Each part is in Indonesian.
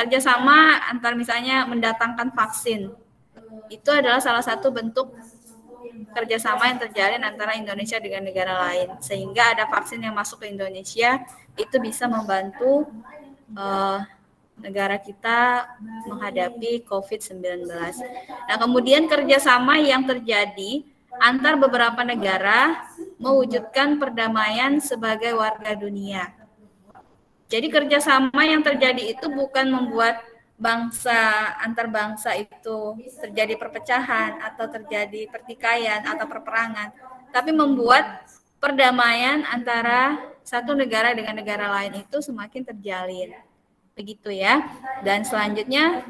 kerjasama antar misalnya mendatangkan vaksin. Itu adalah salah satu bentuk kerjasama yang terjalin antara Indonesia dengan negara lain. Sehingga ada vaksin yang masuk ke Indonesia, itu bisa membantu negara kita menghadapi COVID-19. Nah, kemudian kerjasama yang terjadi antar beberapa negara mewujudkan perdamaian sebagai warga dunia. Jadi kerjasama yang terjadi itu bukan membuat antar bangsa itu terjadi perpecahan atau terjadi pertikaian atau perperangan, tapi membuat perdamaian antara satu negara dengan negara lain itu semakin terjalin. Begitu ya. Dan selanjutnya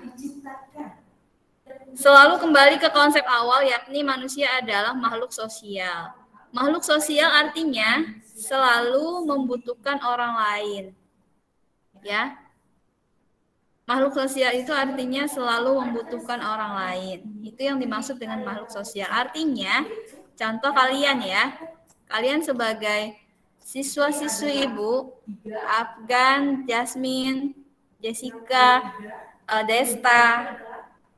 selalu kembali ke konsep awal, yakni manusia adalah makhluk sosial. Makhluk sosial artinya selalu membutuhkan orang lain. Ya. Makhluk sosial itu artinya selalu membutuhkan orang lain. Itu yang dimaksud dengan makhluk sosial. Artinya, contoh kalian ya. Kalian sebagai siswa-siswi Ibu, Afgan, Jasmine, Jessica, Desta,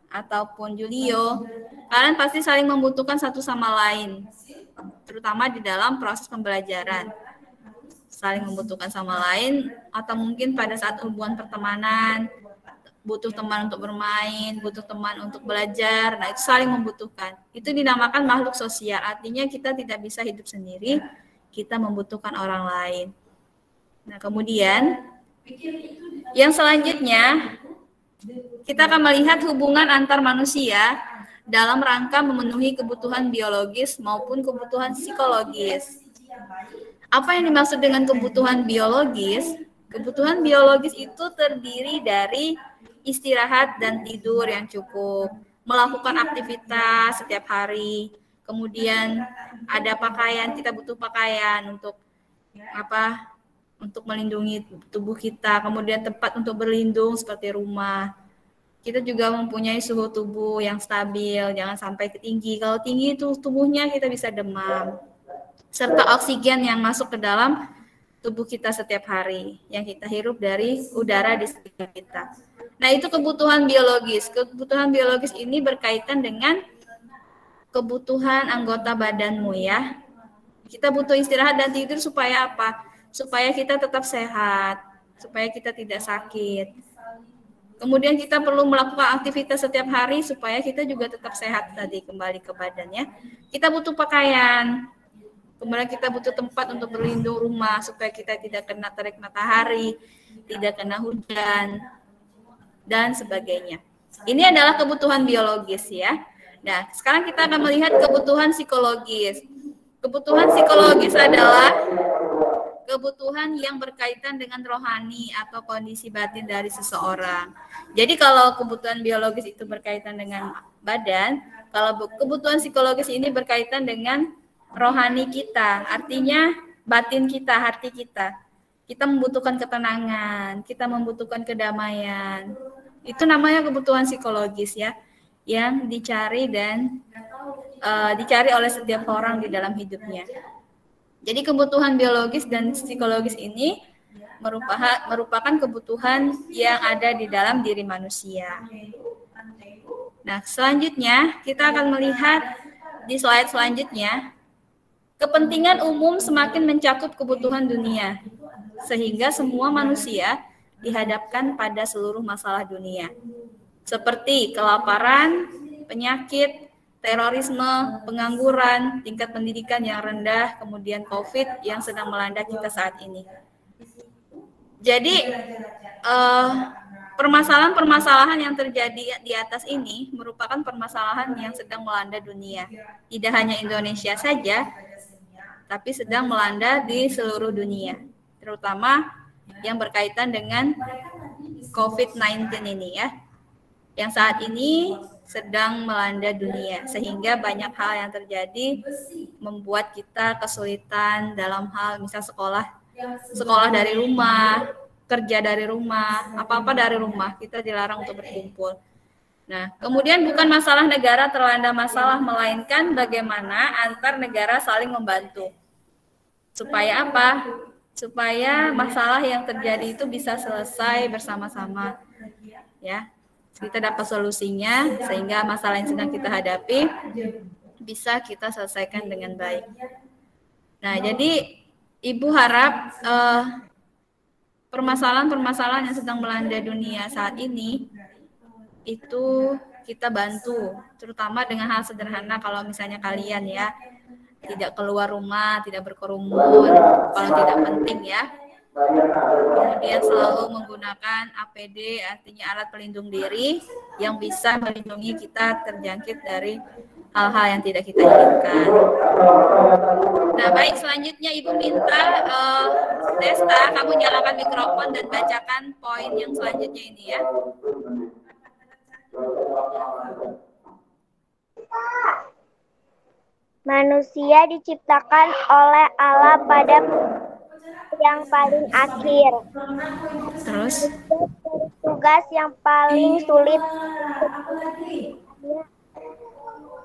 ataupun Julio, kalian pasti saling membutuhkan satu sama lain, terutama di dalam proses pembelajaran. Saling membutuhkan sama lain, atau mungkin pada saat hubungan pertemanan, butuh teman untuk bermain, butuh teman untuk belajar, nah itu saling membutuhkan. Itu dinamakan makhluk sosial, artinya kita tidak bisa hidup sendiri, kita membutuhkan orang lain. Nah, kemudian yang selanjutnya, kita akan melihat hubungan antar manusia dalam rangka memenuhi kebutuhan biologis maupun kebutuhan psikologis. Apa yang dimaksud dengan kebutuhan biologis? Kebutuhan biologis itu terdiri dari istirahat dan tidur yang cukup, melakukan aktivitas setiap hari, kemudian ada pakaian, kita butuh pakaian untuk apa? Untuk melindungi tubuh kita, kemudian tempat untuk berlindung seperti rumah. Kita juga mempunyai suhu tubuh yang stabil, jangan sampai tinggi. Kalau tinggi itu tubuhnya kita bisa demam. Serta oksigen yang masuk ke dalam tubuh kita setiap hari, yang kita hirup dari udara di sekitar kita. Nah, itu kebutuhan biologis. Kebutuhan biologis ini berkaitan dengan kebutuhan anggota badanmu ya. Kita butuh istirahat dan tidur supaya apa? Supaya kita tetap sehat, supaya kita tidak sakit. Kemudian kita perlu melakukan aktivitas setiap hari supaya kita juga tetap sehat tadi, kembali ke badannya. Kita butuh pakaian, kemudian kita butuh tempat untuk berlindung rumah supaya kita tidak kena terik matahari, tidak kena hujan, dan sebagainya. Ini adalah kebutuhan biologis ya. Nah, sekarang kita akan melihat kebutuhan psikologis. Kebutuhan psikologis adalah kebutuhan yang berkaitan dengan rohani atau kondisi batin dari seseorang. Jadi kalau kebutuhan biologis itu berkaitan dengan badan, kalau kebutuhan psikologis ini berkaitan dengan rohani kita, artinya batin kita, hati kita. Kita membutuhkan ketenangan, kita membutuhkan kedamaian. Itu namanya kebutuhan psikologis ya, yang dicari dan dicari oleh setiap orang di dalam hidupnya. Jadi kebutuhan biologis dan psikologis ini merupakan kebutuhan yang ada di dalam diri manusia. Nah, selanjutnya kita akan melihat di slide selanjutnya, kepentingan umum semakin mencakup kebutuhan dunia, sehingga semua manusia dihadapkan pada seluruh masalah dunia, seperti kelaparan, penyakit, terorisme, pengangguran, tingkat pendidikan yang rendah, kemudian COVID yang sedang melanda kita saat ini. Jadi permasalahan-permasalahan yang terjadi di atas ini merupakan permasalahan yang sedang melanda dunia. Tidak hanya Indonesia saja, tapi sedang melanda di seluruh dunia, terutama yang berkaitan dengan COVID-19 ini ya, yang saat ini sedang melanda dunia, sehingga banyak hal yang terjadi membuat kita kesulitan dalam hal misal sekolah dari rumah, kerja dari rumah, apa-apa dari rumah, kita dilarang untuk berkumpul. Nah, kemudian bukan masalah negara terlanda masalah, melainkan bagaimana antar negara saling membantu. Supaya apa? Supaya masalah yang terjadi itu bisa selesai bersama-sama. ya. Kita dapat solusinya sehingga masalah yang sedang kita hadapi bisa kita selesaikan dengan baik. Nah, jadi Ibu harap permasalahan-permasalahan yang sedang melanda dunia saat ini itu kita bantu, terutama dengan hal sederhana. Kalau misalnya kalian ya tidak keluar rumah, tidak berkerumun, kalau tidak penting ya. Kemudian selalu menggunakan APD, artinya alat pelindung diri yang bisa melindungi kita terjangkit dari hal-hal yang tidak kita inginkan. Nah, baik, selanjutnya Ibu minta Desta, kamu nyalakan mikrofon dan bacakan poin yang selanjutnya ini ya. Manusia diciptakan oleh Allah pada yang paling akhir. Terus? Tugas yang paling sulit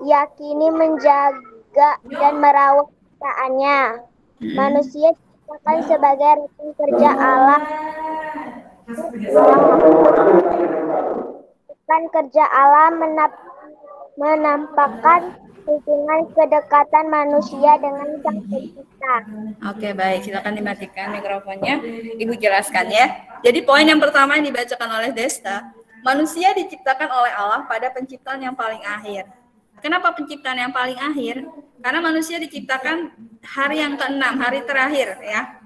yakini menjaga dan merawat ciptaannya. Manusia diciptakan sebagai rekan kerja Allah. Rekan kerja Allah menampakkan hubungan kedekatan manusia dengan Sang Pencipta. Oke, baik. Silakan dimatikan mikrofonnya. Ibu jelaskan ya. Jadi poin yang pertama yang dibacakan oleh Desta, manusia diciptakan oleh Allah pada penciptaan yang paling akhir. Kenapa penciptaan yang paling akhir? Karena manusia diciptakan hari yang ke-6, hari terakhir ya.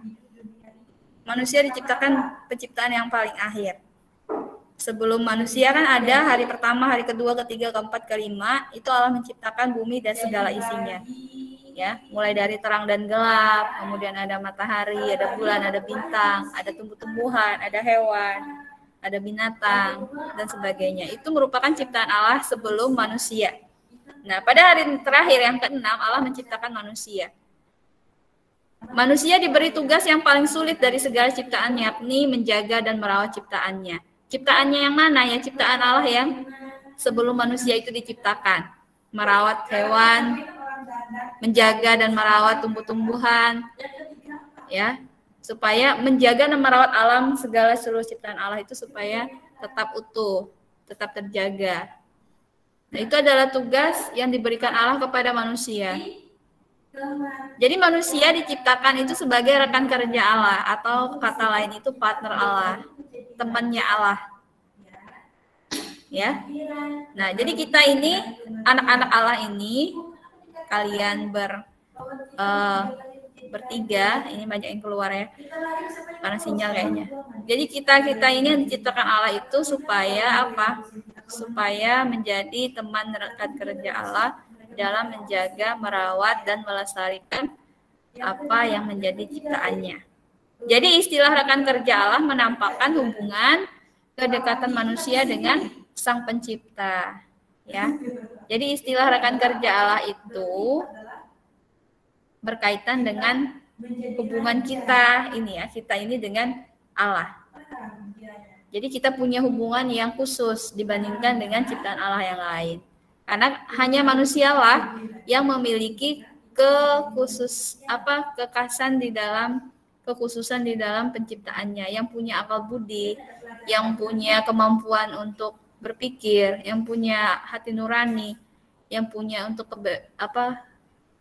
Manusia diciptakan penciptaan yang paling akhir. Sebelum manusia kan ada hari pertama, hari kedua, ketiga, keempat, kelima, itu Allah menciptakan bumi dan segala isinya. Ya, mulai dari terang dan gelap, kemudian ada matahari, ada bulan, ada bintang, ada tumbuh-tumbuhan, ada hewan, ada binatang dan sebagainya. Itu merupakan ciptaan Allah sebelum manusia. Nah, pada hari terakhir yang ke-6 Allah menciptakan manusia. Manusia diberi tugas yang paling sulit dari segala ciptaan, yakni menjaga dan merawat ciptaannya. Ciptaannya yang mana? Ya, ciptaan Allah yang sebelum manusia itu diciptakan. Merawat hewan, menjaga dan merawat tumbuh-tumbuhan, ya, supaya menjaga dan merawat alam, segala seluruh ciptaan Allah itu supaya tetap utuh, tetap terjaga. Nah, itu adalah tugas yang diberikan Allah kepada manusia. Jadi manusia diciptakan itu sebagai rekan kerja Allah, atau kata lain itu partner Allah, temannya Allah. Ya. Nah, jadi kita ini anak-anak Allah ini, kalian bertiga, ini banyak yang keluar ya, karena sinyal kayaknya. Jadi kita ini yang diciptakan Allah itu supaya apa? Supaya menjadi teman rekan kerja Allah dalam menjaga, merawat, dan melestarikan apa yang menjadi ciptaannya. Jadi istilah rekan kerja Allah menampakkan hubungan kedekatan manusia dengan Sang Pencipta. Ya, jadi istilah rekan kerja Allah itu berkaitan dengan hubungan kita ini ya, kita ini dengan Allah. Jadi kita punya hubungan yang khusus dibandingkan dengan ciptaan Allah yang lain. Karena hanya manusialah yang memiliki kekhususan di dalam penciptaannya, yang punya akal budi, yang punya kemampuan untuk berpikir, yang punya hati nurani, yang punya untuk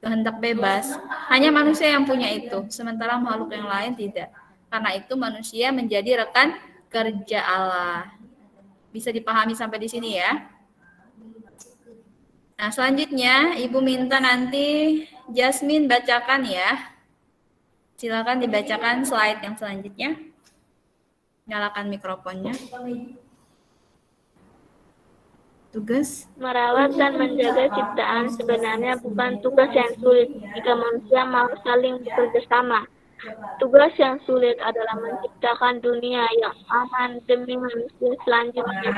kehendak bebas. Hanya manusia yang punya itu, sementara makhluk yang lain tidak. Karena itu manusia menjadi rekan kerja Allah. Bisa dipahami sampai di sini ya? Nah, selanjutnya Ibu minta nanti Jasmine bacakan ya. Silakan dibacakan slide yang selanjutnya. Nyalakan mikrofonnya. Tugas merawat dan menjaga ciptaan sebenarnya bukan tugas yang sulit jika manusia mau saling bekerja sama. Tugas yang sulit adalah menciptakan dunia yang aman demi manusia selanjutnya.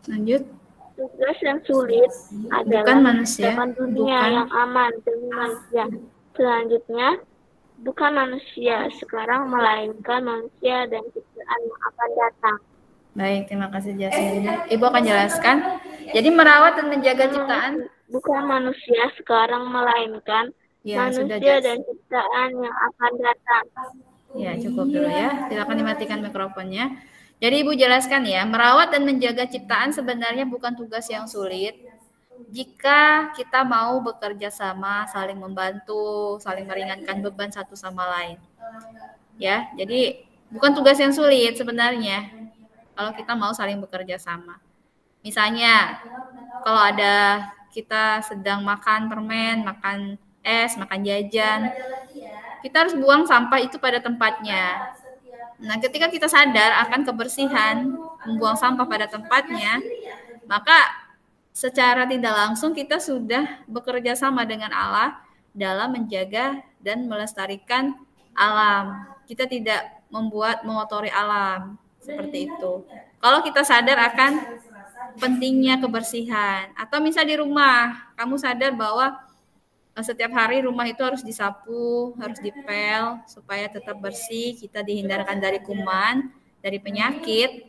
Lanjut. Tugas yang sulit adalah menciptakan dunia yang aman demi manusia selanjutnya. Bukan manusia sekarang, melainkan manusia dan ciptaan yang akan datang. Baik, terima kasih Jasmine. Ibu akan jelaskan. Jadi merawat dan menjaga ciptaan. Bukan manusia sekarang, melainkan manusia dan ciptaan yang akan datang. Ya, cukup dulu ya. Silakan dimatikan mikrofonnya. Jadi Ibu jelaskan ya, merawat dan menjaga ciptaan sebenarnya bukan tugas yang sulit. Jika kita mau bekerja sama, saling membantu, saling meringankan beban satu sama lain. Ya, jadi bukan tugas yang sulit sebenarnya. Kalau kita mau saling bekerja sama. Misalnya, kalau ada kita sedang makan permen, makan es, makan jajan, kita harus buang sampah itu pada tempatnya. Nah, ketika kita sadar akan kebersihan, membuang sampah pada tempatnya, maka secara tidak langsung kita sudah bekerja sama dengan Allah dalam menjaga dan melestarikan alam. Kita tidak mengotori alam seperti itu. Kalau kita sadar akan pentingnya kebersihan, atau misal di rumah, kamu sadar bahwa setiap hari rumah itu harus disapu, harus dipel supaya tetap bersih, kita dihindarkan dari kuman, dari penyakit.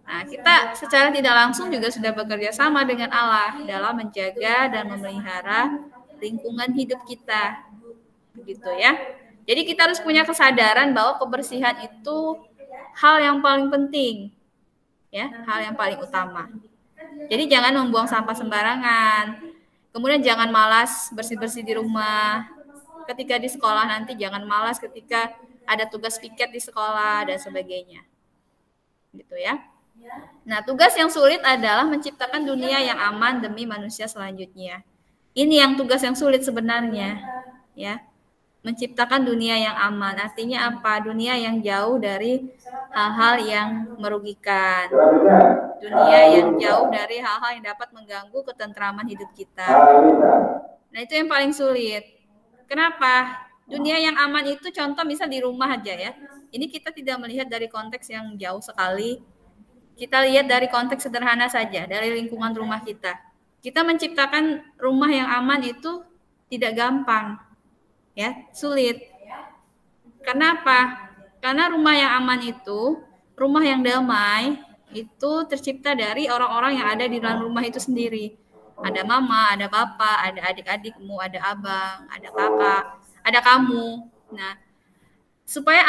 Nah, kita secara tidak langsung juga sudah bekerja sama dengan Allah dalam menjaga dan memelihara lingkungan hidup kita. Begitu ya. Jadi kita harus punya kesadaran bahwa kebersihan itu hal yang paling penting. Ya, hal yang paling utama. Jadi jangan membuang sampah sembarangan. Kemudian jangan malas bersih-bersih di rumah. Ketika di sekolah nanti jangan malas ketika ada tugas piket di sekolah dan sebagainya. Gitu ya. Nah, tugas yang sulit adalah menciptakan dunia yang aman demi manusia selanjutnya. Ini yang tugas yang sulit sebenarnya, ya. Menciptakan dunia yang aman. Artinya apa? Dunia yang jauh dari hal-hal yang merugikan. Dunia yang jauh dari hal-hal yang dapat mengganggu ketentraman hidup kita. Nah, itu yang paling sulit. Kenapa? Dunia yang aman itu contoh misal di rumah aja ya. Ini kita tidak melihat dari konteks yang jauh sekali. Kita lihat dari konteks sederhana saja, dari lingkungan rumah kita. Kita menciptakan rumah yang aman itu tidak gampang. Ya, sulit. Kenapa? Karena rumah yang aman itu, rumah yang damai, itu tercipta dari orang-orang yang ada di dalam rumah itu sendiri. Ada mama, ada papa, ada adik-adikmu, ada abang, ada kakak, ada kamu. Nah, supaya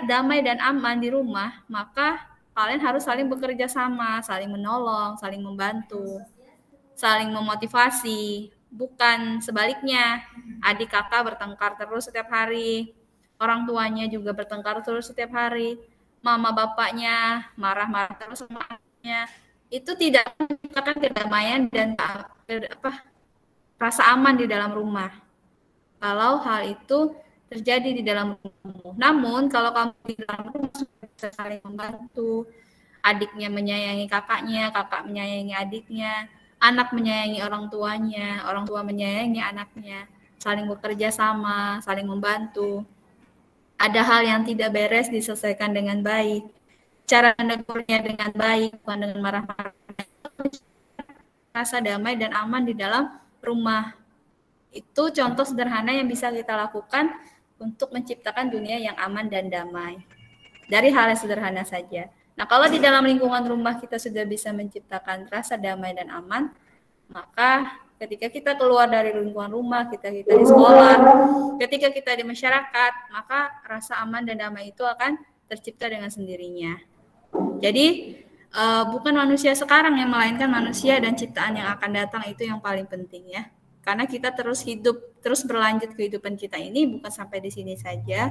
damai dan aman di rumah, maka kalian harus saling bekerja sama, saling menolong, saling membantu, saling memotivasi. Bukan sebaliknya, adik kakak bertengkar terus setiap hari, orang tuanya juga bertengkar terus setiap hari, mama bapaknya marah-marah terus sama anaknya. Itu tidak menciptakan kedamaian dan rasa aman di dalam rumah. Kalau hal itu terjadi di dalam rumah. Namun kalau kamu di dalam rumah sudah bisa saling membantu, adiknya menyayangi kakaknya, kakak menyayangi adiknya, anak menyayangi orang tua menyayangi anaknya, saling bekerja sama, saling membantu. Ada hal yang tidak beres diselesaikan dengan baik. Cara menegurnya dengan baik, bukan dengan marah-marah. Rasa damai dan aman di dalam rumah. Itu contoh sederhana yang bisa kita lakukan untuk menciptakan dunia yang aman dan damai. Dari hal yang sederhana saja. Nah, kalau di dalam lingkungan rumah kita sudah bisa menciptakan rasa damai dan aman, maka ketika kita keluar dari lingkungan rumah, kita di sekolah, ketika kita di masyarakat, maka rasa aman dan damai itu akan tercipta dengan sendirinya. Jadi, bukan manusia sekarang yang melainkan manusia dan ciptaan yang akan datang itu yang paling penting ya. Karena kita terus hidup, terus berlanjut kehidupan kita ini bukan sampai di sini saja.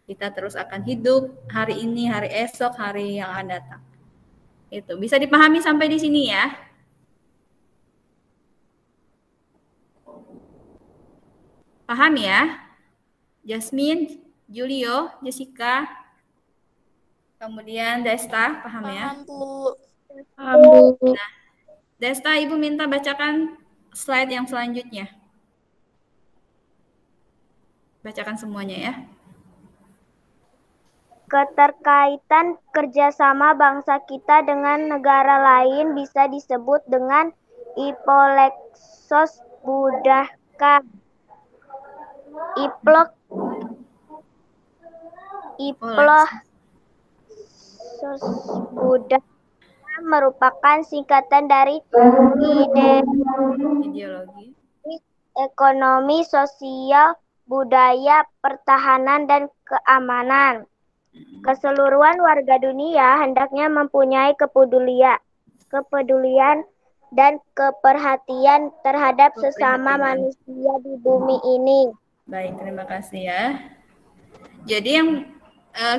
Kita terus akan hidup hari ini, hari esok, hari yang akan datang. Itu bisa dipahami sampai di sini ya. Paham ya? Jasmine, Julio, Jessica, kemudian Desta, paham ya? Paham, Bu. Paham, Bu. Nah, Desta, Ibu minta bacakan slide yang selanjutnya. Bacakan semuanya ya. Keterkaitan kerjasama bangsa kita dengan negara lain bisa disebut dengan Ipolexos Budaka. Ipolexos Budaka merupakan singkatan dari ideologi ekonomi sosial budaya, pertahanan, dan keamanan. Keseluruhan warga dunia hendaknya mempunyai kepedulian dan keperhatian terhadap sesama manusia di bumi ini. Baik, terima kasih ya. Jadi yang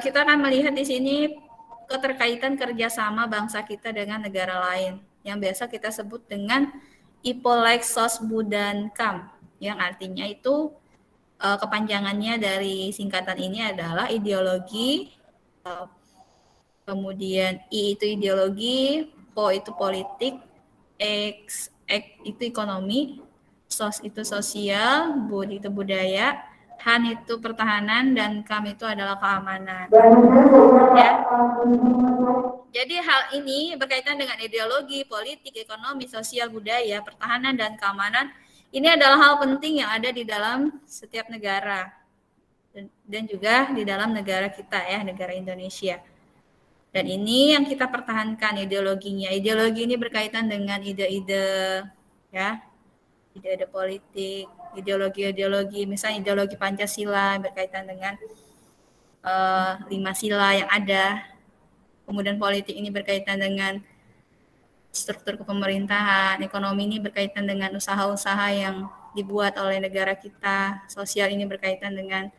kita akan melihat di sini keterkaitan kerjasama bangsa kita dengan negara lain yang biasa kita sebut dengan Ipolexos Budankam, yang artinya itu kepanjangannya dari singkatan ini adalah ideologi, kemudian I itu ideologi, Po itu politik, X itu ekonomi, Sos itu sosial, Bud itu budaya, Han itu pertahanan, dan Kam itu adalah keamanan. Ya. Jadi hal ini berkaitan dengan ideologi, politik, ekonomi, sosial, budaya, pertahanan, dan keamanan. Ini adalah hal penting yang ada di dalam setiap negara dan juga di dalam negara kita ya, negara Indonesia. Dan ini yang kita pertahankan ideologinya. Ideologi ini berkaitan dengan ide-ide ya, ide-ide politik, ideologi, misalnya ideologi Pancasila berkaitan dengan 5 sila yang ada. Kemudian politik ini berkaitan dengan struktur kepemerintahan, ekonomi ini berkaitan dengan usaha-usaha yang dibuat oleh negara kita, sosial ini berkaitan dengan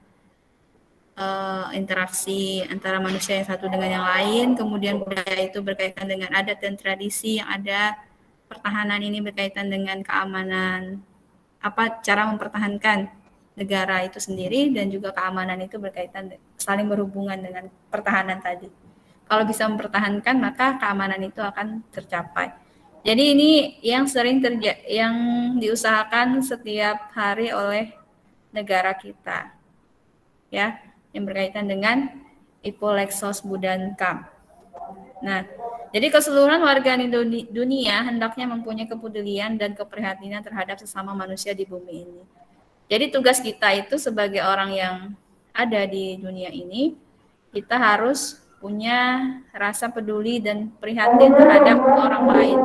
interaksi antara manusia yang satu dengan yang lain, kemudian budaya itu berkaitan dengan adat dan tradisi yang ada, pertahanan ini berkaitan dengan keamanan, apa cara mempertahankan negara itu sendiri, dan juga keamanan itu berkaitan saling berhubungan dengan pertahanan tadi. Kalau bisa mempertahankan maka keamanan itu akan tercapai. Jadi ini yang sering yang diusahakan setiap hari oleh negara kita, ya, yang berkaitan dengan Ipolexos Budankam. Nah, jadi keseluruhan warga dunia hendaknya mempunyai kepedulian dan keprihatinan terhadap sesama manusia di bumi ini. Jadi tugas kita itu sebagai orang yang ada di dunia ini, kita harus punya rasa peduli dan prihatin terhadap orang lain.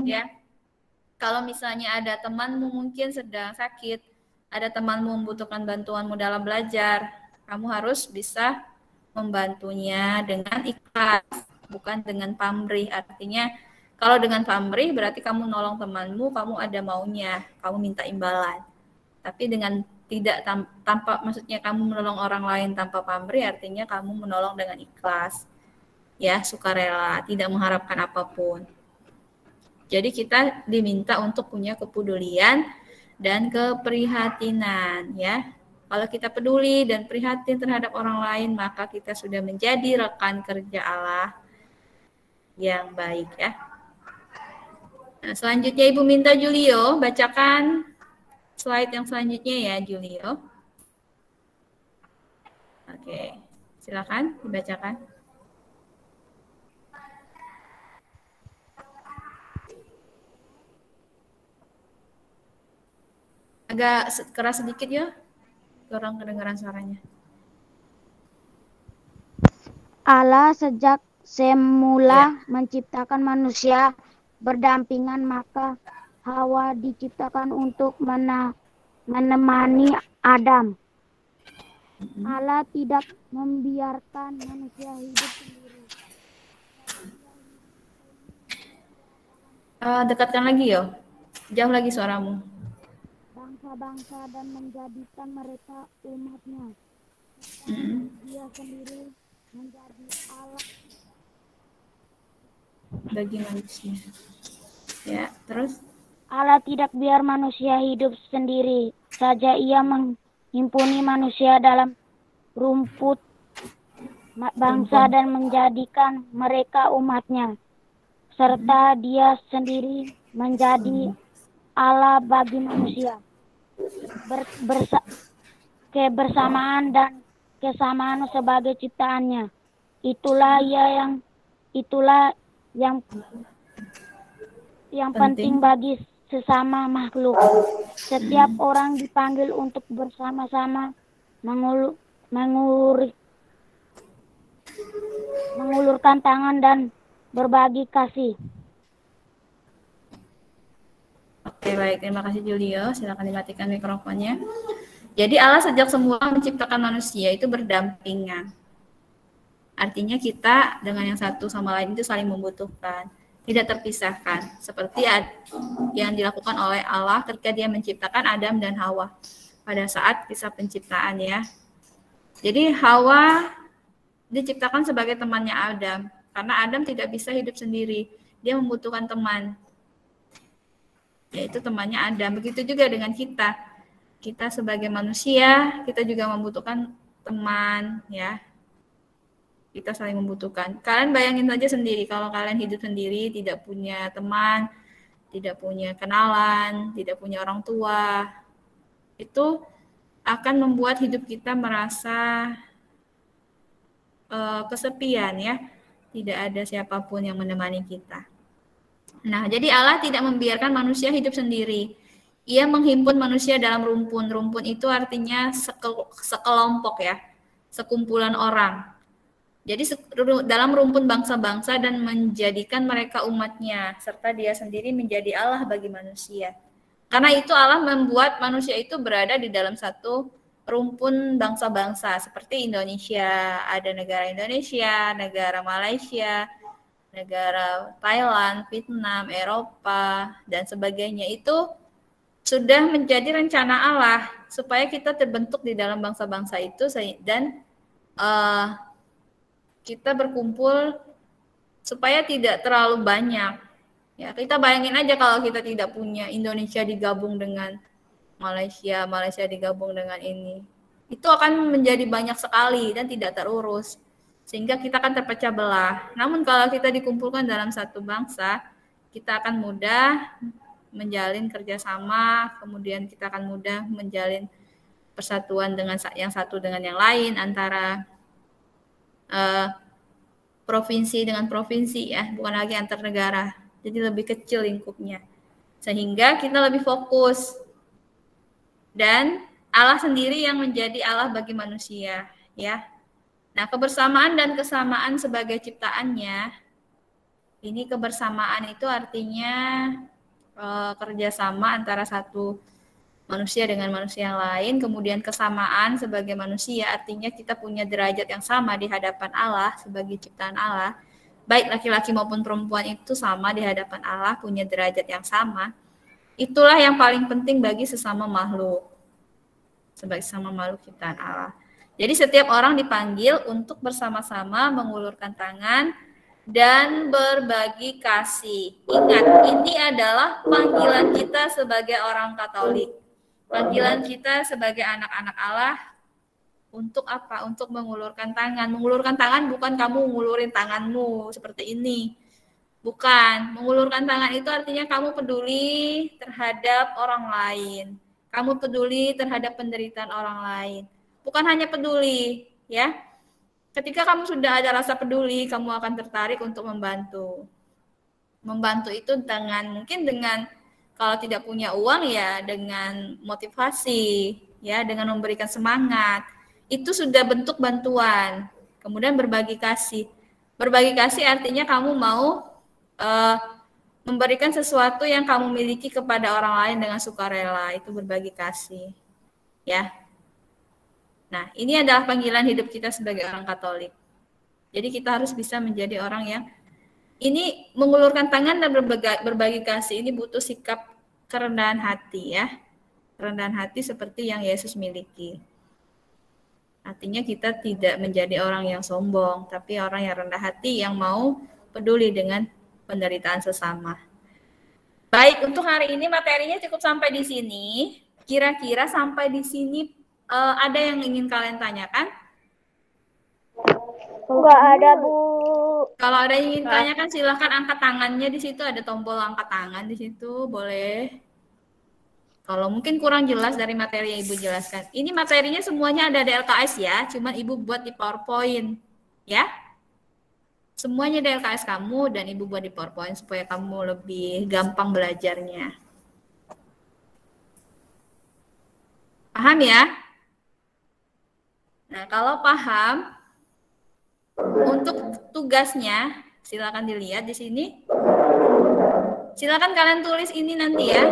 Ya, kalau misalnya ada temanmu mungkin sedang sakit, ada temanmu membutuhkan bantuanmu dalam belajar, kamu harus bisa membantunya dengan ikhlas, bukan dengan pamrih. Artinya kalau dengan pamrih berarti kamu nolong temanmu, kamu ada maunya, kamu minta imbalan. Tapi dengan tidak tanpa, maksudnya kamu menolong orang lain tanpa pamrih, artinya kamu menolong dengan ikhlas, ya, sukarela, tidak mengharapkan apapun. Jadi kita diminta untuk punya kepedulian dan keprihatinan, ya. Kalau kita peduli dan prihatin terhadap orang lain, maka kita sudah menjadi rekan kerja Allah yang baik, ya. Nah, selanjutnya Ibu minta Julio bacakan slide yang selanjutnya ya, Julio. Oke, silakan dibacakan. Agak keras sedikit ya, kurang kedengaran suaranya. Allah sejak semula menciptakan manusia berdampingan, maka Hawa diciptakan untuk menemani Adam. Allah tidak membiarkan manusia hidup sendiri. Dekatkan lagi yo, jauh lagi suaramu. Bangsa-bangsa dan menjadikan mereka umatnya. Dia sendiri menjadi Allah bagi manusia. Ya, terus? Allah tidak biar manusia hidup sendiri saja, ia menghimpuni manusia dalam rumput bangsa dan menjadikan mereka umatnya, serta dia sendiri menjadi Allah bagi manusia. Kebersamaan dan kesamaan sebagai ciptaannya, itulah yang penting bagi sesama makhluk. Setiap orang dipanggil untuk bersama-sama mengulurkan tangan dan berbagi kasih. Oke, baik. Terima kasih Julio. Silakan dimatikan mikrofonnya. Jadi Allah sejak semula menciptakan manusia itu berdampingan. Artinya kita dengan yang satu sama lain itu saling membutuhkan, tidak terpisahkan. Seperti yang dilakukan oleh Allah ketika Dia menciptakan Adam dan Hawa pada saat kisah penciptaan ya. Jadi Hawa diciptakan sebagai temannya Adam, karena Adam tidak bisa hidup sendiri, dia membutuhkan teman, yaitu temannya Adam. Begitu juga dengan kita sebagai manusia, kita juga membutuhkan teman ya, kita saling membutuhkan. Kalian bayangin saja sendiri, kalau kalian hidup sendiri, tidak punya teman, tidak punya kenalan, tidak punya orang tua, itu akan membuat hidup kita merasa kesepian ya, tidak ada siapapun yang menemani kita. Nah, jadi Allah tidak membiarkan manusia hidup sendiri. Ia menghimpun manusia dalam rumpun. Rumpun itu artinya sekelompok ya, sekumpulan orang. Jadi dalam rumpun bangsa-bangsa dan menjadikan mereka umatnya, serta Dia sendiri menjadi Allah bagi manusia. Karena itu Allah membuat manusia itu berada di dalam satu rumpun bangsa-bangsa seperti Indonesia, ada negara Indonesia, negara Malaysia, negara Thailand, Vietnam, Eropa, dan sebagainya. Itu sudah menjadi rencana Allah supaya kita terbentuk di dalam bangsa-bangsa itu dan kita berkumpul supaya tidak terlalu banyak. Ya, kita bayangin aja kalau kita tidak punya Indonesia digabung dengan Malaysia, Malaysia digabung dengan ini, itu akan menjadi banyak sekali dan tidak terurus, sehingga kita akan terpecah belah. Namun kalau kita dikumpulkan dalam satu bangsa, kita akan mudah menjalin kerjasama, kemudian kita akan mudah menjalin persatuan dengan yang satu dengan yang lain, antara provinsi dengan provinsi ya, bukan lagi antar negara. Jadi lebih kecil lingkupnya, sehingga kita lebih fokus. Dan Allah sendiri yang menjadi Allah bagi manusia, ya. Nah, kebersamaan dan kesamaan sebagai ciptaannya, ini kebersamaan itu artinya kerjasama antara satu manusia dengan manusia yang lain. Kemudian kesamaan sebagai manusia artinya kita punya derajat yang sama di hadapan Allah sebagai ciptaan Allah. Baik laki-laki maupun perempuan itu sama di hadapan Allah, punya derajat yang sama. Itulah yang paling penting bagi sesama makhluk, sebagai sesama makhluk ciptaan Allah. Jadi setiap orang dipanggil untuk bersama-sama mengulurkan tangan dan berbagi kasih. Ingat, ini adalah panggilan kita sebagai orang Katolik. Panggilan kita sebagai anak-anak Allah untuk apa? Untuk mengulurkan tangan. Mengulurkan tangan bukan kamu ngulurin tanganmu seperti ini. Bukan. Mengulurkan tangan itu artinya kamu peduli terhadap orang lain. Kamu peduli terhadap penderitaan orang lain. Bukan hanya peduli, ya. Ketika kamu sudah ada rasa peduli, kamu akan tertarik untuk membantu. Membantu itu mungkin dengan kalau tidak punya uang ya dengan motivasi, ya, dengan memberikan semangat. Itu sudah bentuk bantuan. Kemudian berbagi kasih. Berbagi kasih artinya kamu mau memberikan sesuatu yang kamu miliki kepada orang lain dengan sukarela, itu berbagi kasih. Ya. Nah, ini adalah panggilan hidup kita sebagai orang Katolik. Jadi kita harus bisa menjadi orang yang ini mengulurkan tangan dan berbagi kasih, ini butuh sikap kerendahan hati ya. Kerendahan hati seperti yang Yesus miliki. Artinya kita tidak menjadi orang yang sombong, tapi orang yang rendah hati yang mau peduli dengan penderitaan sesama. Baik, untuk hari ini materinya cukup sampai di sini. Kira-kira sampai di sini ada yang ingin kalian tanyakan? Enggak ada, Bu. Kalau ada yang ingin tanyakan silahkan angkat tangannya, di situ ada tombol angkat tangan di situ, boleh. Kalau mungkin kurang jelas dari materi yang Ibu jelaskan. Ini materinya semuanya ada di LKS ya, cuman Ibu buat di PowerPoint ya. Semuanya di LKS kamu dan Ibu buat di PowerPoint supaya kamu lebih gampang belajarnya. Paham ya? Nah, kalau paham, untuk tugasnya silakan dilihat di sini. Silakan kalian tulis ini nanti ya.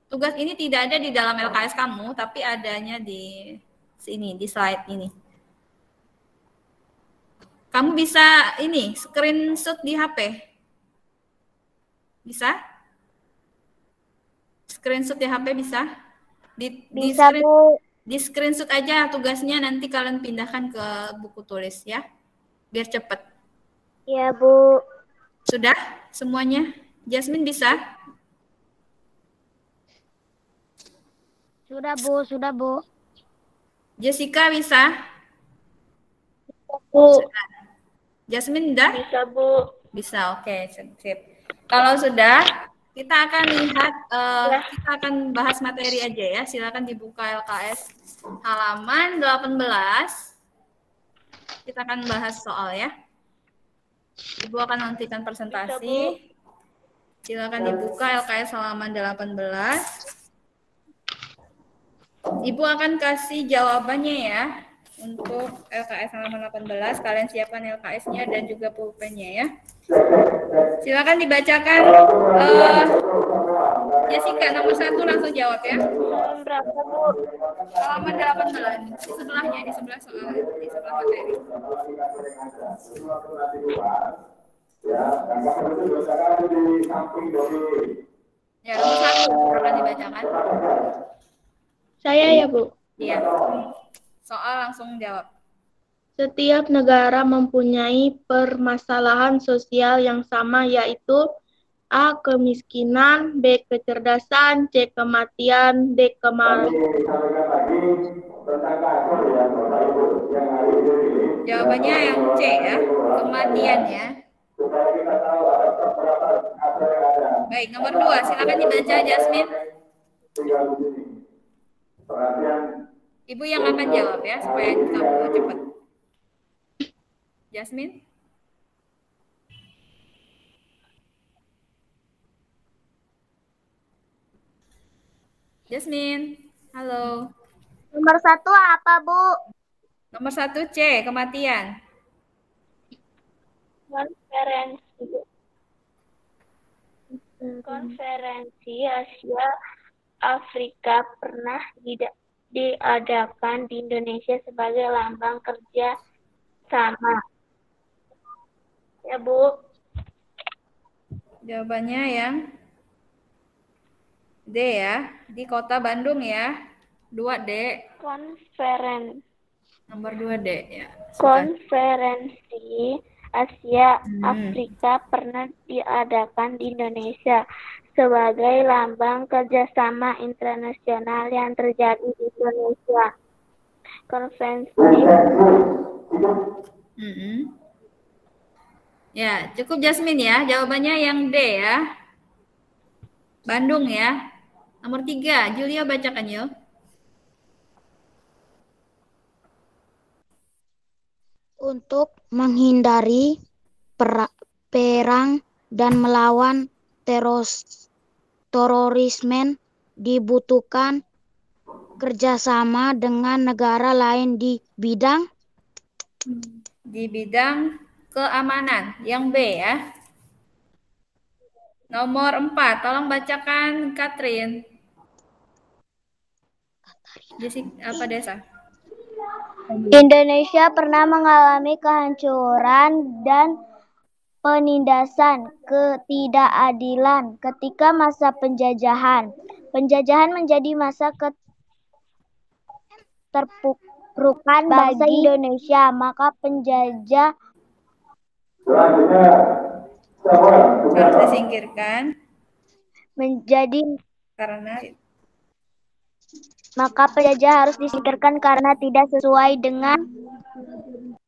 Tugas ini tidak ada di dalam LKS kamu, tapi adanya di sini, di slide ini. Kamu bisa ini, screenshot di HP. Bisa? Screenshot di HP bisa? Bisa, Bu. Di screenshot aja tugasnya, nanti kalian pindahkan ke buku tulis ya. Biar cepat. Iya, Bu. Sudah semuanya? Jasmine bisa? Sudah, Bu. Sudah, Bu. Jessica bisa? Bu. Sudah. Jasmine udah? Bisa, Bu. Bisa, oke. Sip. Kalau sudah, kita akan lihat, kita akan bahas materi aja ya. Silakan dibuka LKS halaman 18. Kita akan bahas soal ya. Ibu akan nantikan presentasi. Silakan dibuka LKS halaman 18. Ibu akan kasih jawabannya ya. Untuk LKS halaman 18, kalian siapkan LKS-nya dan juga pulpennya ya. Silakan dibacakan. Jessica nomor 1 langsung jawab ya. Berapa, Bu? Halaman 18 di sebelahnya, di sebelah soal, di sebelah materi. Ya, nomor 1 akan dibacakan. Saya ya, Bu. Iya. Soal langsung jawab. Setiap negara mempunyai permasalahan sosial yang sama, yaitu A. Kemiskinan, B. Kecerdasan, C. Kematian, D. Jawabannya yang C ya, kematian ya. Baik, nomor 2, silakan dibaca Jasmine. Ibu yang akan jawab ya, supaya kamu cepat. Jasmine? Jasmine, halo. Nomor 1 apa, Bu? Nomor 1 C, kematian. Konferensi Asia Afrika pernah diadakan di Indonesia sebagai lambang kerja sama. Ya, Bu. Jawabannya yang D ya, di kota Bandung ya. 2D. Nomor 2D ya. Konferensi Asia Afrika pernah diadakan di Indonesia sebagai lambang kerjasama internasional yang terjadi di Indonesia. Konferensi. Ya, cukup Jasmine ya. Jawabannya yang D ya. Bandung ya. Nomor 3, Julia bacakan yuk. Untuk menghindari perang dan melawan terorisme dibutuhkan kerjasama dengan negara lain di bidang keamanan. Yang B ya. Nomor 4, tolong bacakan Catherine. Jessica, apa Desa? Indonesia pernah mengalami kehancuran dan penindasan ketidakadilan ketika masa penjajahan. Penjajahan menjadi masa keterpurukan bangsa Indonesia, maka penjajah harus disingkirkan karena tidak sesuai dengan.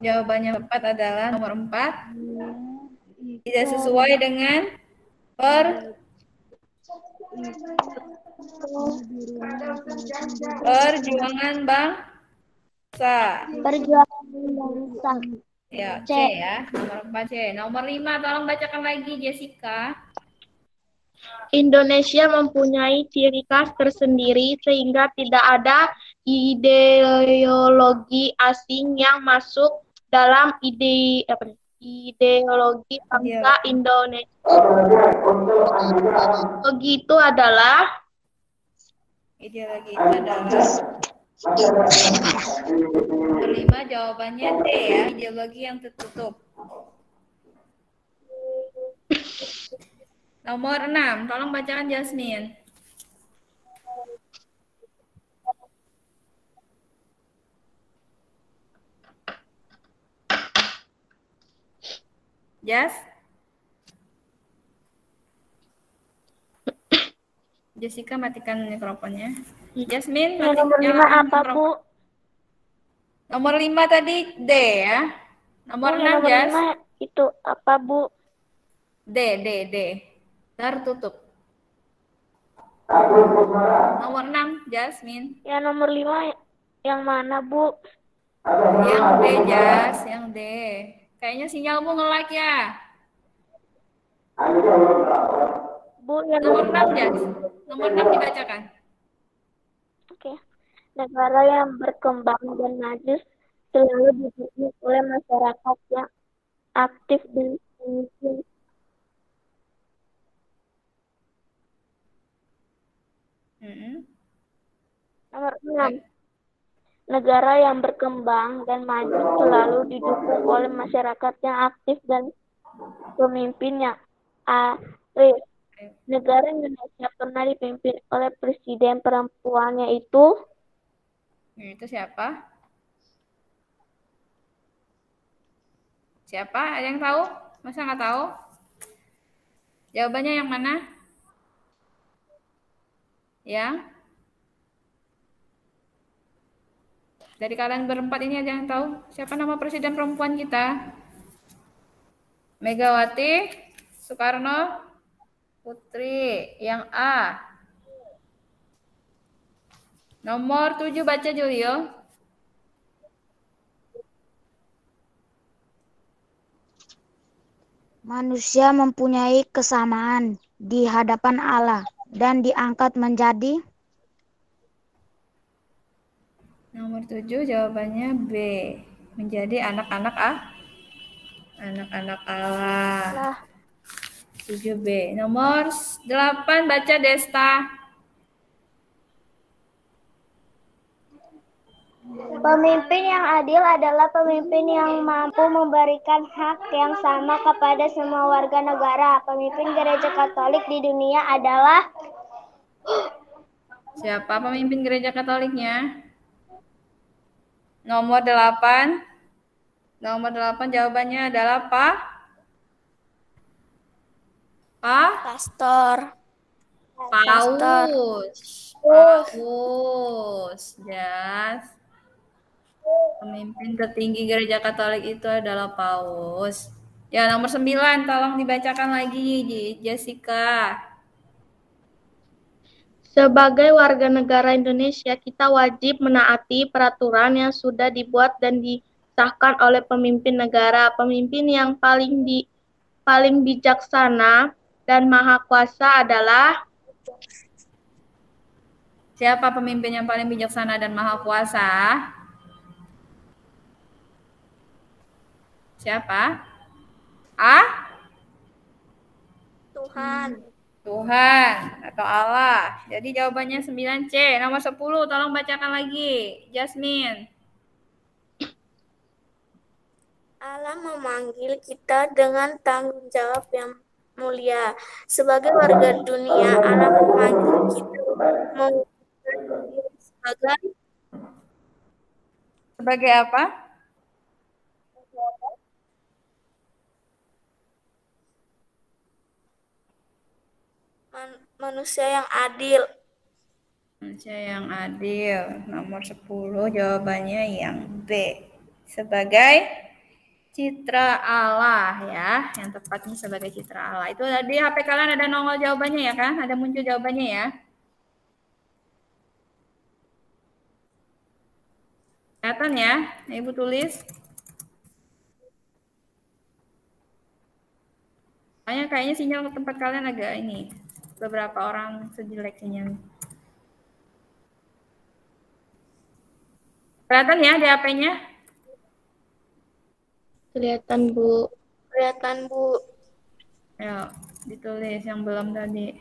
Jawabannya tepat adalah nomor 4. Tidak sesuai dengan perjuangan bangsa. Ya, C ya. Nomor 4 C. Nomor 5 tolong bacakan lagi Jessica. Indonesia mempunyai ciri khas tersendiri sehingga tidak ada ideologi asing yang masuk dalam ideologi bangsa Indonesia. Ideologi itu adalah Ideologi itu adalah nomor 5 jawabannya D ya, ideologi yang tertutup. Nomor 6, tolong bacakan Jasmine. Jas? Jessica matikan mikrofonnya. Jasmine, Yang nomor 5 apa, Bu? Nomor 5 tadi D ya. Nomor 6, nomor Jas. 5 itu apa, Bu? D. Tertutup. Nomor 6, Jasmine. Yang nomor 5 yang mana, Bu? Yang D, Jas. Yang D. Kayaknya sinyalmu nge-lag ya. Bu, yang Nomor 6, Jas. Nomor 6 dibacakan. Oke. Negara yang berkembang dan maju selalu didukung oleh masyarakat yang aktif dan pemimpin. Nomor 6. Negara yang berkembang dan maju selalu didukung oleh masyarakat yang aktif dan pemimpinnya. Arif. Negara Indonesia pernah dipimpin oleh presiden perempuannya itu? Itu siapa? Siapa? Ada yang tahu? Masa nggak tahu? Jawabannya yang mana? Ya? Dari kalian berempat ini ada yang tahu? Siapa nama presiden perempuan kita? Megawati, Soekarno, Putri. Yang A. Nomor 7 baca Julio. Manusia mempunyai kesamaan di hadapan Allah dan diangkat menjadi. Nomor 7 jawabannya B. Menjadi anak-anak anak-anak Allah. 7B. Nomor 8 baca Desta. Pemimpin yang adil adalah pemimpin yang mampu memberikan hak yang sama kepada semua warga negara. Pemimpin Gereja Katolik di dunia adalah... Siapa pemimpin Gereja Katoliknya? Nomor 8. Nomor 8 jawabannya adalah Pastor. Paus. Jas. Pemimpin tertinggi Gereja Katolik itu adalah Paus. Ya, nomor 9 tolong dibacakan lagi, Jessica. Sebagai warga negara Indonesia, kita wajib menaati peraturan yang sudah dibuat dan disahkan oleh pemimpin negara. Pemimpin yang paling bijaksana dan maha kuasa adalah... Siapa pemimpin yang paling bijaksana dan maha kuasa? Siapa? Tuhan atau Allah. Jadi jawabannya 9C. Nomor 10 tolong bacakan lagi. Jasmine. Allah memanggil kita dengan tanggung jawab yang mulia. Sebagai warga dunia, Allah memanggil kita sebagai apa? Manusia yang adil. Manusia yang adil. Nomor 10 jawabannya yang B. Sebagai citra Allah ya. Yang tepatnya sebagai citra Allah. Itu di HP kalian ada nongol jawabannya ya kan? Ada muncul jawabannya ya. Kelihatan ya? Ibu tulis. Kayaknya sinyal ke tempat kalian agak ini. Beberapa orang sejelek sinyal. Kelihatan ya di HP-nya? Kelihatan, Bu. Kelihatan, Bu. Ayo, ditulis yang belum tadi.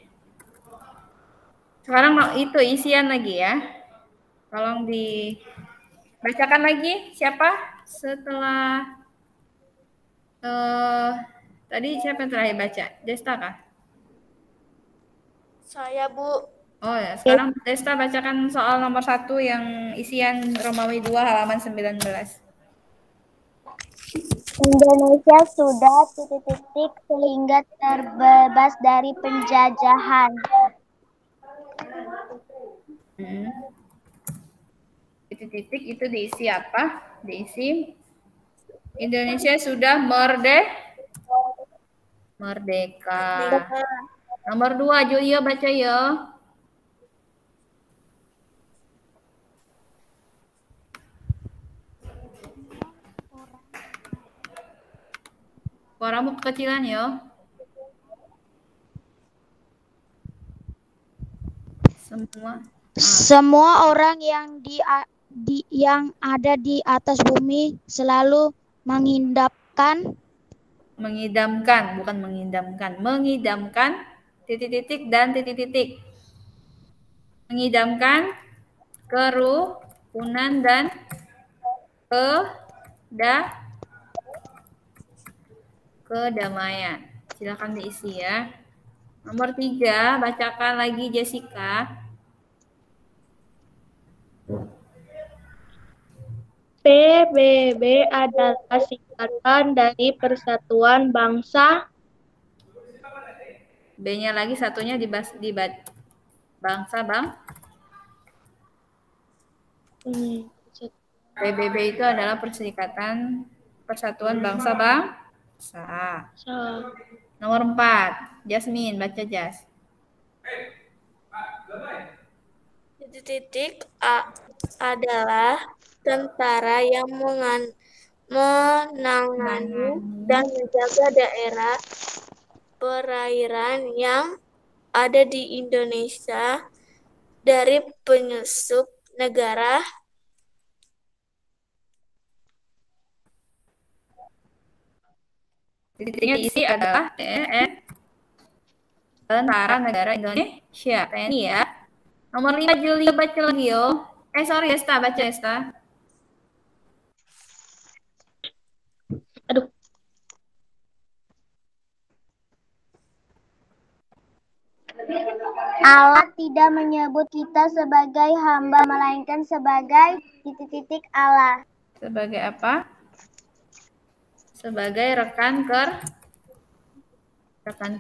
Sekarang itu isian lagi ya. Tolong dibacakan lagi siapa setelah tadi siapa yang terakhir baca? Desta kah? Saya, Bu. Oh ya, sekarang Desta bacakan soal nomor 1 yang isian Romawi 2 halaman 19. Indonesia sudah titik-titik sehingga terbebas dari penjajahan. Titik-titik itu diisi apa? Diisi Indonesia sudah merdeka. Nomor 2, Julio baca ya. Suaramu kekecilan ya. Semua orang yang yang ada di atas bumi selalu mengidamkan, titik-titik dan titik-titik. Mengidamkan kerukunan dan kedamaian. Silakan diisi ya. Nomor 3, bacakan lagi Jessica. PBB adalah singkatan dari Persatuan Bangsa. B-nya lagi satunya di bangsa bang. PBB itu adalah Persatuan Bangsa Bangsa. Nomor 4, Jasmine baca Jas. Titik adalah tentara yang menangani dan menjaga daerah perairan yang ada di Indonesia dari penyusup negara Titiknya diisi adalah Tentara Negara Indonesia, TNI ya. Nomor 5, Julio baca lagi yo. Sorry Esta, baca Esta. Aduh. Allah tidak menyebut kita sebagai hamba, melainkan sebagai titik-titik Allah. Sebagai apa? Sebagai rekan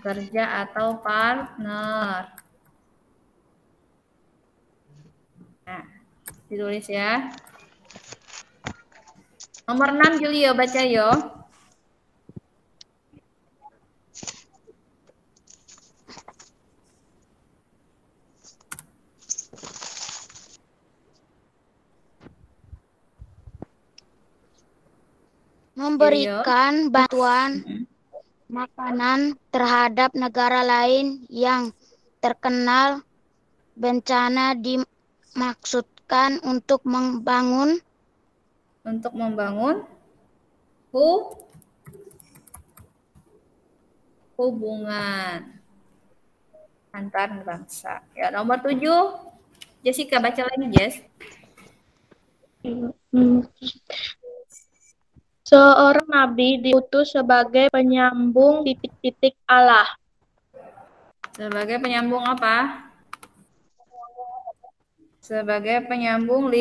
kerja atau partner. Nah, ditulis ya. Nomor 6, Julio baca yo. memberikan bantuan makanan terhadap negara lain yang terkena bencana dimaksudkan untuk membangun hubungan antar bangsa. Ya, nomor 7, Jessica baca lagi, Jess. Seorang nabi diutus sebagai penyambung titik-titik Allah. Sebagai penyambung apa? Sebagai penyambung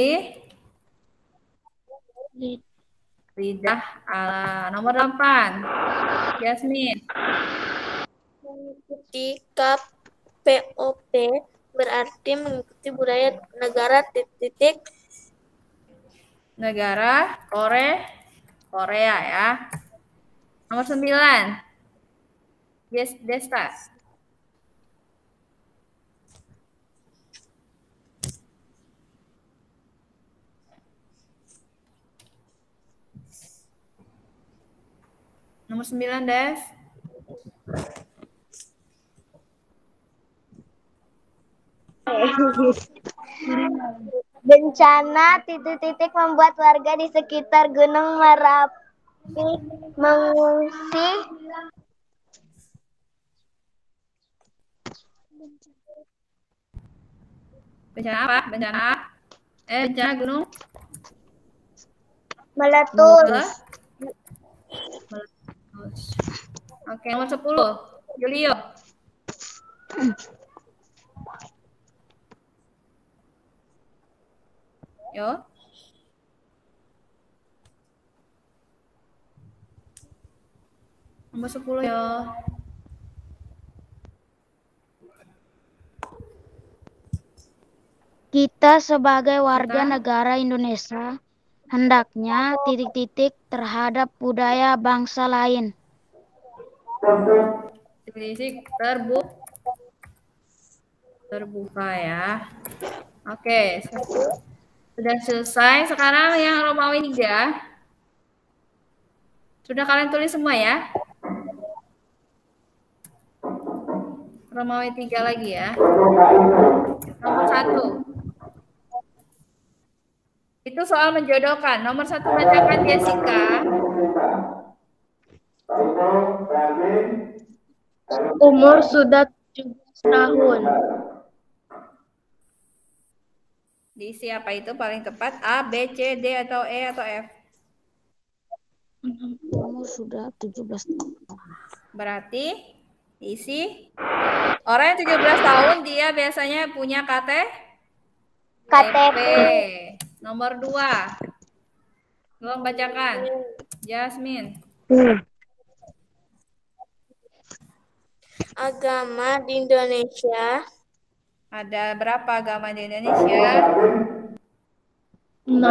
lidah Allah. Nomor 8, Jasmine. mengikuti KPOP berarti mengikuti budaya negara titik Negara Korea ya. Nomor 9, Desta. Nomor 9, Des. Bencana titik-titik membuat warga di sekitar Gunung Merapi mengungsi. Bencana apa? Bencana gunung? Meletus. Meletus. Oke, nomor 10. Julio. Yo. Nomor 10 yo. Kita sebagai warga negara Indonesia hendaknya titik-titik terhadap budaya bangsa lain. Titik-titik terbuka ya. Oke. Sudah selesai. Sekarang yang Romawi 3. Sudah kalian tulis semua ya? Romawi 3 lagi ya. Nomor 1. Itu soal menjodohkan. Nomor 1 bacakan Jessica. Umur sudah 17 tahun. Diisi apa itu paling tepat? A, B, C, D, atau E, atau F? Umur sudah 17 tahun. Berarti diisi orang yang 17 tahun dia biasanya punya KTP. Nomor 2. Tolong bacakan. Jasmine. Agama di Indonesia. Ada berapa agama di Indonesia? 6.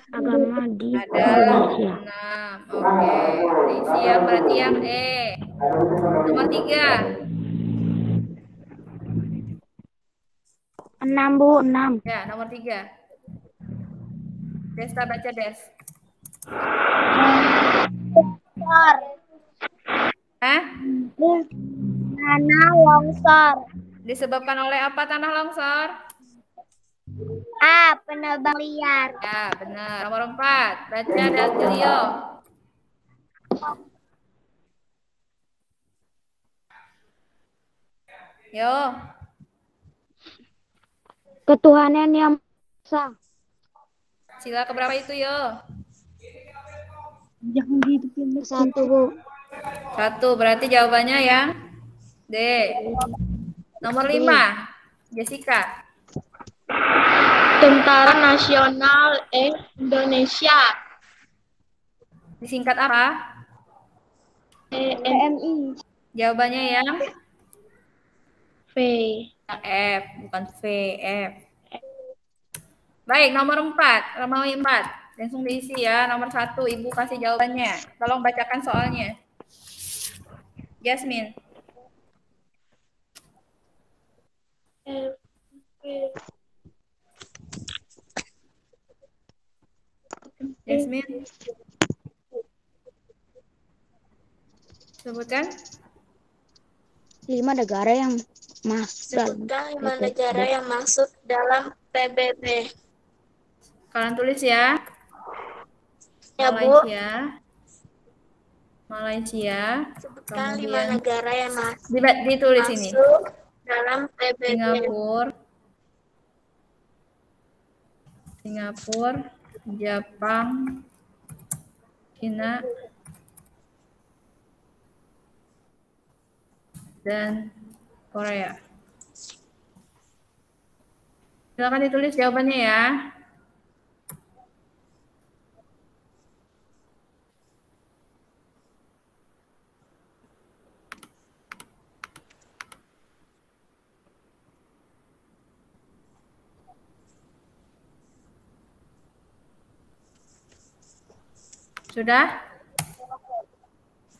Agama di Ada Indonesia. 6. Oke. Diisi yang berarti yang E. Nomor 3. 6, Bu, 6. Ya, nomor 3. Desta baca Des. Longsor. Hah? Tanah longsor. Disebabkan oleh apa tanah longsor? A. Penebang liar. Ya, benar. Nomor 4. Baca dan Julio. Yo. Ketuhanan yang Esa. Sila keberapa itu, yo? Satu, Bu. 1. Berarti jawabannya yang D. Nomor 5. Jessica. Tentara Nasional Indonesia. Disingkat apa? TNI. Jawabannya yang V. F, bukan V, F. Baik, nomor 4. Romawi 4. Langsung diisi ya. Nomor 1, Ibu kasih jawabannya. Tolong bacakan soalnya. Jasmine. Jasmine. Sebutkan. 5 negara yang masuk dalam Sebutkan 5 negara yang masuk dalam PBB. Kalian tulis ya. Ya, Bu. Malaysia. Sebutkan 5 Kemudian negara yang ditulis ini. masuk dalam PBB. Singapura, Jepang, Cina, dan Korea. Silakan ditulis jawabannya ya. Sudah?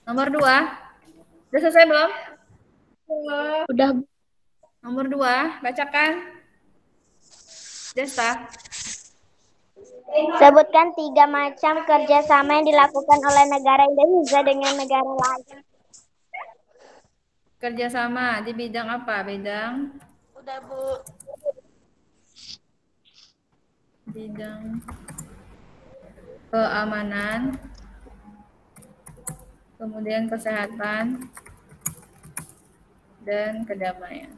Nomor 2. Sudah selesai belum? Udah. Nomor 2, bacakan. Desta. Sebutkan 3 macam kerjasama yang dilakukan oleh negara Indonesia dengan negara lain. Kerjasama di bidang apa? Bidang Udah, Bu. bidang keamanan, kemudian kesehatan, dan kedamaian.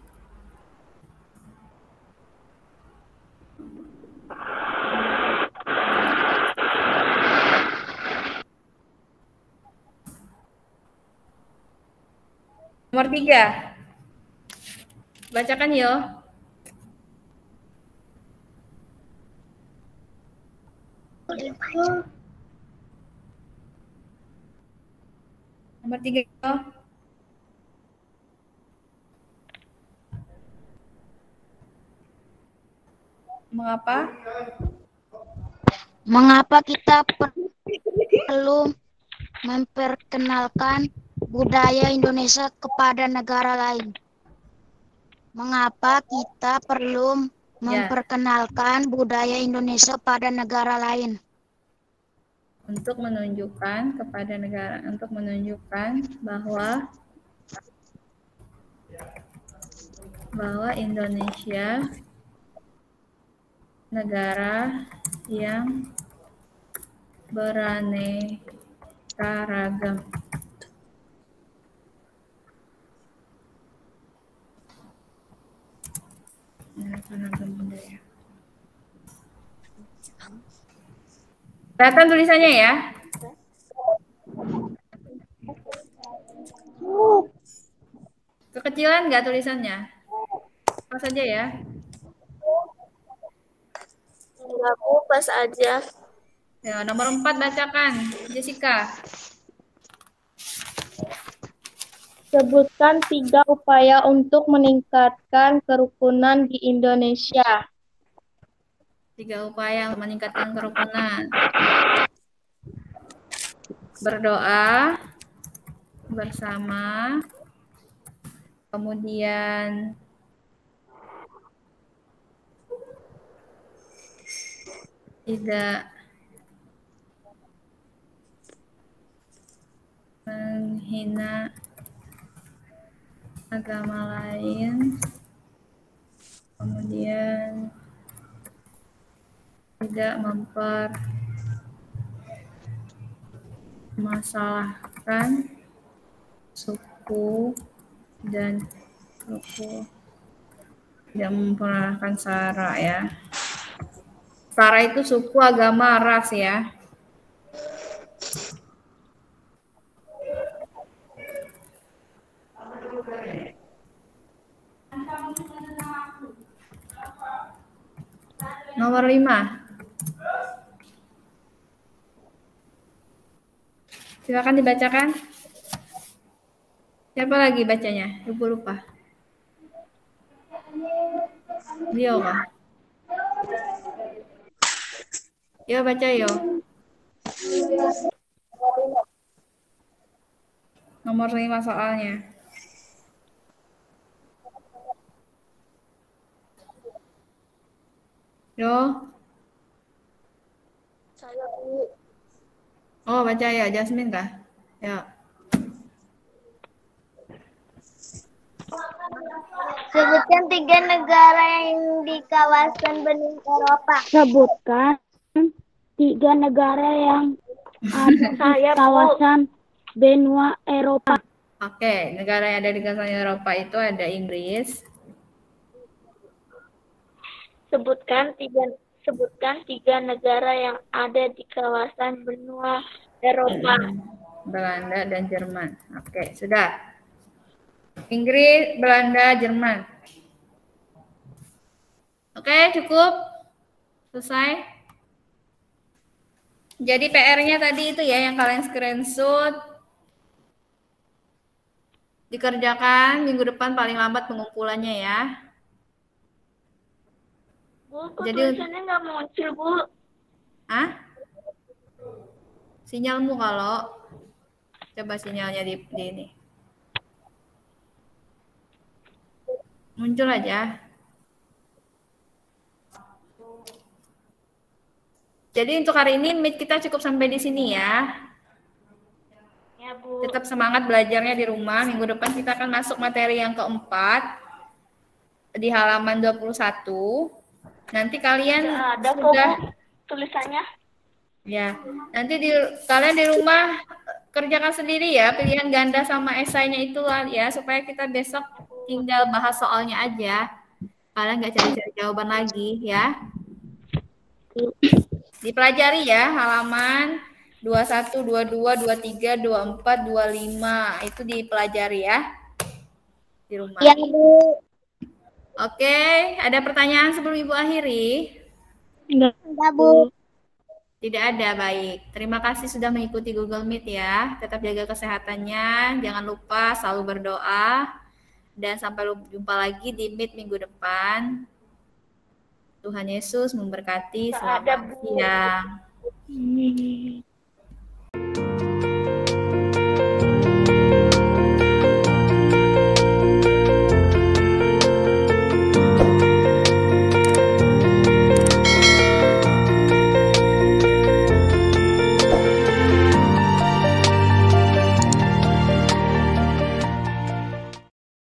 Nomor 3. Bacakan yo. Nomor 3 yo. Mengapa? Mengapa kita perlu memperkenalkan budaya Indonesia kepada negara lain? Mengapa kita perlu memperkenalkan budaya Indonesia pada negara lain? Untuk menunjukkan kepada negara, untuk menunjukkan bahwa Indonesia negara yang beraneka ragam. Kelihatan tulisannya ya? Kekecilan nggak tulisannya? Pas aja ya? Enggak, Bu, pas aja. Ya, nomor 4 bacakan, Jessica. Sebutkan 3 upaya untuk meningkatkan kerukunan di Indonesia. 3 upaya untuk meningkatkan kerukunan. Berdoa bersama, kemudian tidak menghina agama lain, kemudian tidak mempermasalahkan suku dan suku, tidak mempermasalahkan sara ya. Sara itu suku, agama, ras ya. Nomor 5. Silakan dibacakan. Siapa lagi bacanya? Ibu lupa. Dia kah? Yo baca yo. Nomor 5 soalnya. Yo. Saya, Bu. Oh, baca ya, Jasmine kah? Ya. Sebutkan 3 negara yang di kawasan benua Eropa. Sebutkan 3 negara yang ada di kawasan benua Eropa. Oke, negara yang ada di kawasan Eropa itu ada Inggris. Sebutkan tiga negara yang ada di kawasan benua Eropa. Belanda dan Jerman. Oke, sudah. Inggris, Belanda, Jerman. Oke, cukup. Selesai. Jadi PR-nya tadi itu ya yang kalian screenshot. Dikerjakan minggu depan paling lambat pengumpulannya ya. Bu, kok Jadi tulisannya nggak muncul, Bu? Hah? Sinyalmu kalau coba sinyalnya di ini. Muncul aja. Jadi untuk hari ini Meet kita cukup sampai di sini ya. Ya, Bu. Tetap semangat belajarnya di rumah. Minggu depan kita akan masuk materi yang keempat di halaman 21. Nanti kalian Ada kok, sudah Bu, tulisannya. ya. Nanti kalian di rumah kerjakan sendiri ya, pilihan ganda sama esainya itu ya, supaya kita besok tinggal bahas soalnya aja. Kalian nggak cari-cari jawaban lagi ya. Dipelajari ya halaman 21, 22, 23, 24, 25 itu dipelajari ya. di rumah? Iya, Bu. Oke, ada pertanyaan sebelum Ibu akhiri? Enggak, Bu. Tidak ada, baik. Terima kasih sudah mengikuti Google Meet ya. Tetap jaga kesehatannya, jangan lupa selalu berdoa. Dan sampai jumpa lagi di Meet minggu depan. Tuhan Yesus memberkati. Selamat siang.